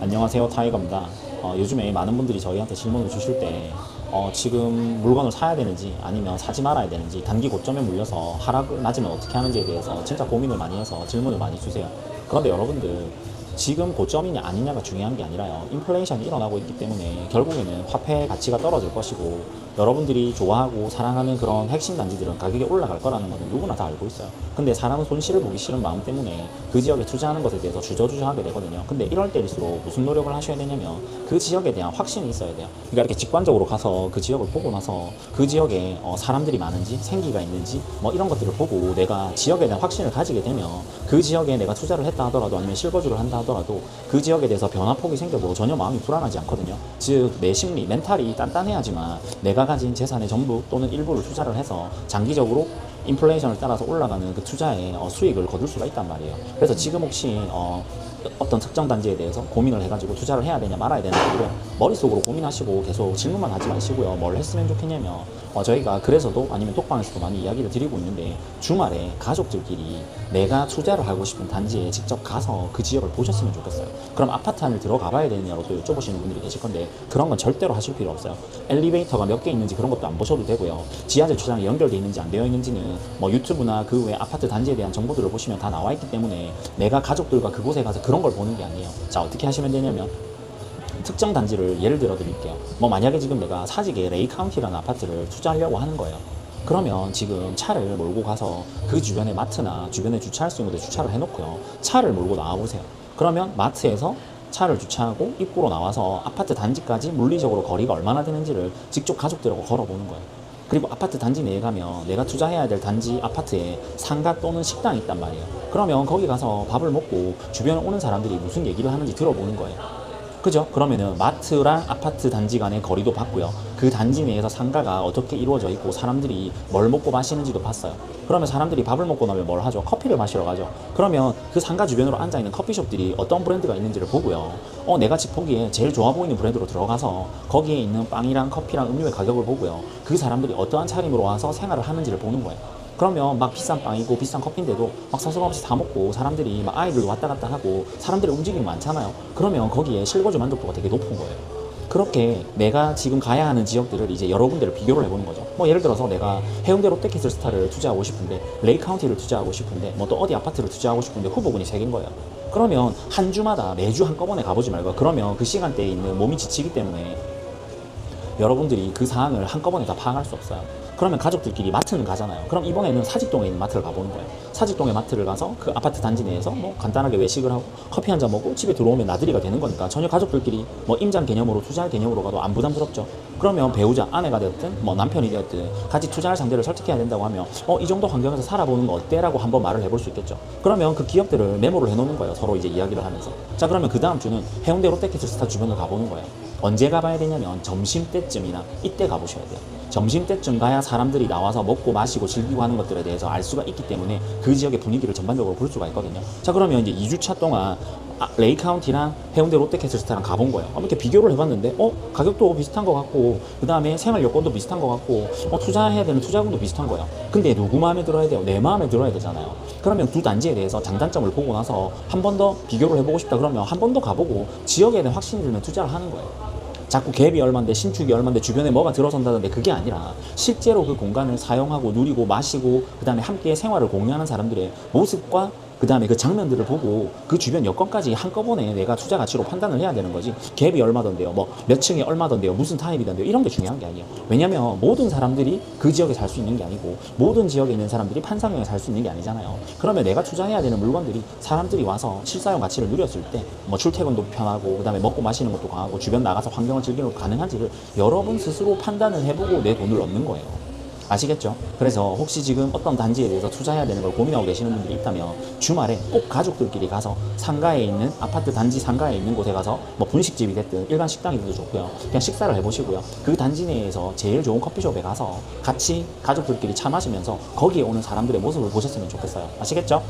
안녕하세요, 타이거입니다. 요즘에 많은 분들이 저희한테 질문을 주실 때 지금 물건을 사야 되는지 아니면 사지 말아야 되는지 단기 고점에 물려서 하락을 맞으면 어떻게 하는지에 대해서 진짜 고민을 많이 해서 질문을 많이 주세요. 그런데 여러분들, 지금 고점이냐 아니냐가 중요한 게 아니라요, 인플레이션이 일어나고 있기 때문에 결국에는 화폐의 가치가 떨어질 것이고, 여러분들이 좋아하고 사랑하는 그런 핵심 단지들은 가격이 올라갈 거라는 것은 누구나 다 알고 있어요. 근데 사람은 손실을 보기 싫은 마음 때문에 그 지역에 투자하는 것에 대해서 주저주저하게 되거든요. 근데 이럴 때일수록 무슨 노력을 하셔야 되냐면, 그 지역에 대한 확신이 있어야 돼요. 그러니까 이렇게 직관적으로 가서 그 지역을 보고 나서 그 지역에 사람들이 많은지 생기가 있는지 뭐 이런 것들을 보고 내가 지역에 대한 확신을 가지게 되면, 그 지역에 내가 투자를 했다 하더라도 아니면 실거주를 한다 하더라도 그 지역에 대해서 변화폭이 생겨도 전혀 마음이 불안하지 않거든요. 즉, 내 심리, 멘탈이 단단해야지만 내가 가진 재산의 전부 또는 일부를 투자를 해서 장기적으로 인플레이션을 따라서 올라가는 그 투자의 수익을 거둘 수가 있단 말이에요. 그래서 지금 혹시 어떤 특정 단지에 대해서 고민을 해가지고 투자를 해야 되냐 말아야 되냐 를 머릿속으로 고민하시고 계속 질문만 하지 마시고요. 뭘 했으면 좋겠냐면, 저희가 그래서도 아니면 톡방에서도 많이 이야기를 드리고 있는데, 주말에 가족들끼리 내가 투자를 하고 싶은 단지에 직접 가서 그 지역을 보셨으면 좋겠어요. 그럼 아파트 안을 들어가 봐야 되느냐고 또 여쭤보시는 분들이 계실 건데, 그런 건 절대로 하실 필요 없어요. 엘리베이터가 몇 개 있는지 그런 것도 안 보셔도 되고요. 지하철 주차장이 연결되어 있는지 안 되어 있는지는 뭐 유튜브나 그 외 아파트 단지에 대한 정보들을 보시면 다 나와 있기 때문에, 내가 가족들과 그곳에 가서 그런 걸 보는 게 아니에요. 자, 어떻게 하시면 되냐면, 특정 단지를 예를 들어 드릴게요. 뭐 만약에 지금 내가 사직에 레이 카운티라는 아파트를 투자하려고 하는 거예요. 그러면 지금 차를 몰고 가서 그 주변에 마트나 주변에 주차할 수 있는 곳에 주차를 해놓고요, 차를 몰고 나와보세요. 그러면 마트에서 차를 주차하고 입구로 나와서 아파트 단지까지 물리적으로 거리가 얼마나 되는지를 직접 가족들하고 걸어보는 거예요. 그리고 아파트 단지 내에 가면 내가 투자해야 될 단지 아파트에 상가 또는 식당이 있단 말이에요. 그러면 거기 가서 밥을 먹고 주변에 오는 사람들이 무슨 얘기를 하는지 들어보는 거예요. 그죠? 그러면은 마트랑 아파트 단지 간의 거리도 봤고요. 그 단지 내에서 상가가 어떻게 이루어져 있고 사람들이 뭘 먹고 마시는지도 봤어요. 그러면 사람들이 밥을 먹고 나면 뭘 하죠? 커피를 마시러 가죠. 그러면 그 상가 주변으로 앉아있는 커피숍들이 어떤 브랜드가 있는지를 보고요. 내가 집 보기에 제일 좋아 보이는 브랜드로 들어가서 거기에 있는 빵이랑 커피랑 음료의 가격을 보고요. 그 사람들이 어떠한 차림으로 와서 생활을 하는지를 보는 거예요. 그러면 막 비싼 빵이고 비싼 커피인데도 막 서슴없이 다 먹고 사람들이 막 아이들도 왔다 갔다 하고 사람들의 움직임이 많잖아요. 그러면 거기에 실거주 만족도가 되게 높은 거예요. 그렇게 내가 지금 가야 하는 지역들을 이제 여러 군데를 비교를 해보는 거죠. 뭐 예를 들어서 내가 해운대 롯데캐슬스타를 투자하고 싶은데, 레이 카운티를 투자하고 싶은데, 뭐 또 어디 아파트를 투자하고 싶은데 후보군이 3개인 거예요. 그러면 한 주마다 매주 한꺼번에 가보지 말고, 그러면 그 시간대에 있는 몸이 지치기 때문에 여러분들이 그 사항을 한꺼번에 다 파악할 수 없어요. 그러면 가족들끼리 마트는 가잖아요. 그럼 이번에는 사직동에 있는 마트를 가보는 거예요. 사직동의 마트를 가서 그 아파트 단지 내에서 뭐 간단하게 외식을 하고 커피 한 잔 먹고 집에 들어오면 나들이가 되는 거니까, 전혀 가족들끼리 뭐 임장 개념으로 투자할 개념으로 가도 안 부담스럽죠. 그러면 배우자, 아내가 되었든 뭐 남편이 되었든 같이 투자할 상대를 설득해야 된다고 하면, 이 정도 환경에서 살아보는 거 어때? 라고 한번 말을 해볼 수 있겠죠. 그러면 그 기업들을 메모를 해놓는 거예요. 서로 이제 이야기를 하면서. 자, 그러면 그 다음 주는 해운대 롯데캐슬스타 주변을 가보는 거예요. 언제 가봐야 되냐면 점심때쯤이나 이때 가보셔야 돼요. 점심때쯤 가야 사람들이 나와서 먹고 마시고 즐기고 하는 것들에 대해서 알 수가 있기 때문에 그 지역의 분위기를 전반적으로 볼 수가 있거든요. 자, 그러면 이제 2주차 동안 레이 카운티랑 해운대 롯데캐슬스타랑 가본 거예요. 이렇게 비교를 해봤는데 가격도 비슷한 것 같고, 그 다음에 생활 여건도 비슷한 것 같고, 투자해야 되는 투자금도 비슷한 거예요. 근데 누구 마음에 들어야 돼요? 내 마음에 들어야 되잖아요. 그러면 두 단지에 대해서 장단점을 보고 나서 한 번 더 비교를 해보고 싶다 그러면 한 번 더 가보고 지역에 대한 확신이 들면 투자를 하는 거예요. 자꾸 갭이 얼만데 신축이 얼만데 주변에 뭐가 들어선다던데, 그게 아니라 실제로 그 공간을 사용하고 누리고 마시고 그 다음에 함께 생활을 공유하는 사람들의 모습과 그 다음에 그 장면들을 보고 그 주변 여건까지 한꺼번에 내가 투자 가치로 판단을 해야 되는 거지, 갭이 얼마던데요, 뭐 몇 층이 얼마던데요, 무슨 타입이던데요, 이런 게 중요한 게 아니에요. 왜냐면 모든 사람들이 그 지역에 살 수 있는 게 아니고, 모든 지역에 있는 사람들이 판상형에 살 수 있는 게 아니잖아요. 그러면 내가 투자해야 되는 물건들이 사람들이 와서 실사용 가치를 누렸을 때 뭐 출퇴근도 편하고 그 다음에 먹고 마시는 것도 강하고 주변 나가서 환경을 즐기는 것도 가능한지를 여러분 스스로 판단을 해보고 내 돈을 얻는 거예요. 아시겠죠? 그래서 혹시 지금 어떤 단지에 대해서 투자해야 되는 걸 고민하고 계시는 분들이 있다면, 주말에 꼭 가족들끼리 가서 상가에 있는 아파트 단지 상가에 있는 곳에 가서 뭐 분식집이 됐든 일반 식당이 돼도 좋고요, 그냥 식사를 해보시고요. 그 단지 내에서 제일 좋은 커피숍에 가서 같이 가족들끼리 차 마시면서 거기에 오는 사람들의 모습을 보셨으면 좋겠어요. 아시겠죠?